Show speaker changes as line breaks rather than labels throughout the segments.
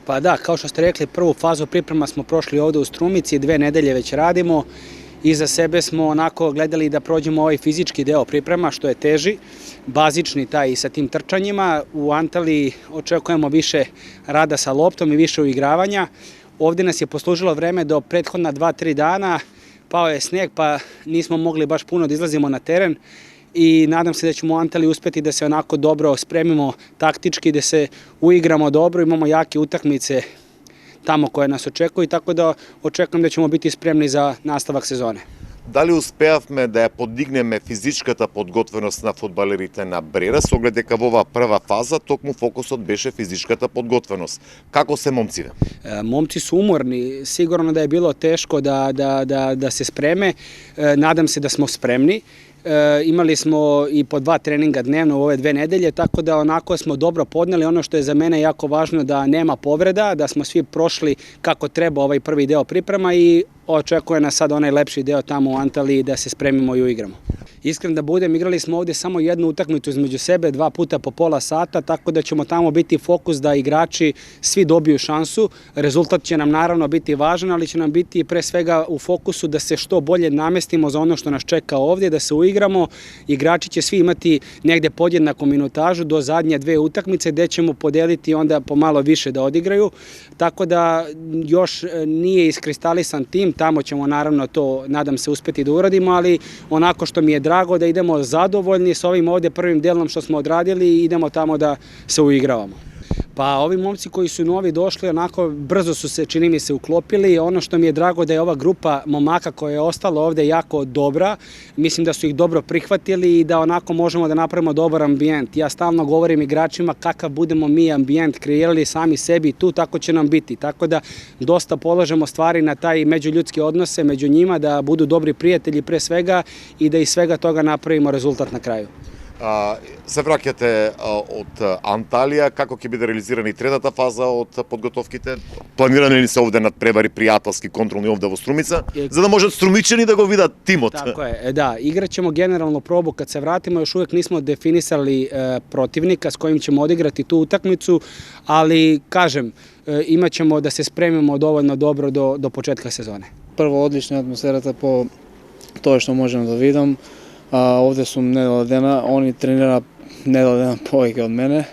Pa da, kao što ste rekli, prvu fazu priprema smo prošli ovde u Strumici, 2 nedelje već radimo. Iza sebe smo onako gledali da prođemo ovaj fizički deo priprema, što je teži, bazični taj sa tim trčanjima. U Antaliji očekujemo više rada sa loptom i više uigravanja. Ovde nas je poslužilo vreme do prethodna 2-3 dana, pao je sneg pa nismo mogli baš puno da izlazimo na teren i nadam se da ćemo u Antaliji uspeti da se onako dobro spremimo taktički, da se uigramo dobro, imamo jake utakmice tamo koje nas očekuju, tako da očekujem da ćemo biti spremni за наставак сезоне.
Дали успеавме да ја подигнеме физичката подготвеност на фудбалерите на Брера, со оглед дека во оваа прва фаза токму фокусот беше физичката подготвеност. Како се момциве?
Momci su umorni, sigurno da je bilo teško da se spreme, nadam se da smo spremni. Imali smo i po 2 treninga dnevno u ove 2 nedelje, tako da onako smo dobro podneli. Ono što je za mene jako važno da nema povreda, da smo svi prošli kako treba ovaj prvi deo priprema i očekuje nas sad onaj lepši deo tamo u Antaliji da se spremimo i uigramo. Iskren da budem, igrali smo ovde samo jednu utakmicu između sebe, 2 puta po pola sata, tako da ćemo tamo biti fokus da igrači svi dobiju šansu. Rezultat će nam naravno biti važan, ali će nam biti pre svega u fokusu da se što bolje namestimo za ono što nas čeka ovdje, da se uigramo. Igrači će svi imati negde podjednaku minutažu do zadnje 2 utakmice gde ćemo podeliti onda pomalo više da odigraju. Tako da još nije iskristalisan tim, tamo ćemo naravno to, nadam se, uspeti da uradimo, ali onako što mi je drago da idemo zadovoljni s ovim ovde prvim delom što smo odradili i idemo tamo da se uigravamo. Pa ovi momci koji su novi došli, onako brzo su se, čini mi se, uklopili. Ono što mi je drago da je ova grupa momaka koja je ostala ovde jako dobra, mislim da su ih dobro prihvatili i da onako možemo da napravimo dobar ambijent. Ja stalno govorim igračima kakav budemo mi ambijent kreirali sami sebi tu, tako će nam biti. Tako da dosta polažemo stvari na taj međuljudske odnose među njima, da budu dobri prijatelji pre svega i da iz svega toga napravimo rezultat na kraju.
Се враќате од Анталија, како ќе биде реализирана и третата фаза од подготовките? Планирани ли се овде надпревари пријателски контролни овде во Струмица, за да можат струмичани да го видат тимот?
Tako je, da, igraćemo generalnu probu kad se vratimo, još uvijek nismo definisali protivnika s kojim ćemo odigrati tu utakmicu, ali kažem, imat ćemo da se spremimo dovoljno dobro do početka sezone.
Prvo, odlična atmosferата по тоа што можем да видам. Ovde su nedela dana, oni trenira nedela dana повеќе од мене.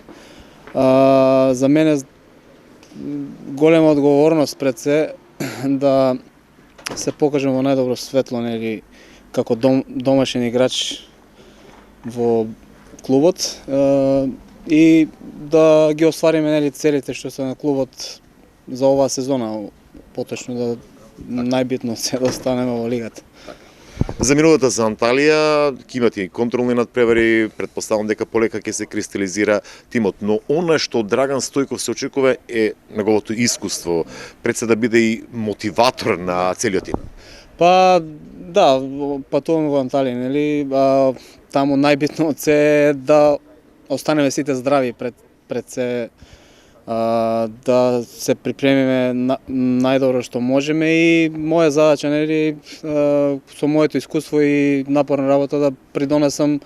За мене голема одговорност пред се да се покажем во најдобро светло, нели, како домашен играч во клубот и да ги оствариме, нели, целите што се на клубот за оваа сезона, поточно да најбитно се да останеме во лигата.
За минутата за Анталија ќе имате и контролни надпревари, претпоставам дека полека ќе се кристализира тимот, но она што од Драган Стојков се очекува е неговото искуство, пред се да биде и мотиватор на целиот тим.
Па да, патуваме во Анталија, нели, таму најбитно е да останеме сите здрави пред се, да се припремиме најдобро што можеме и моја задача, нели, со моето искуство и напорна работа да придонесам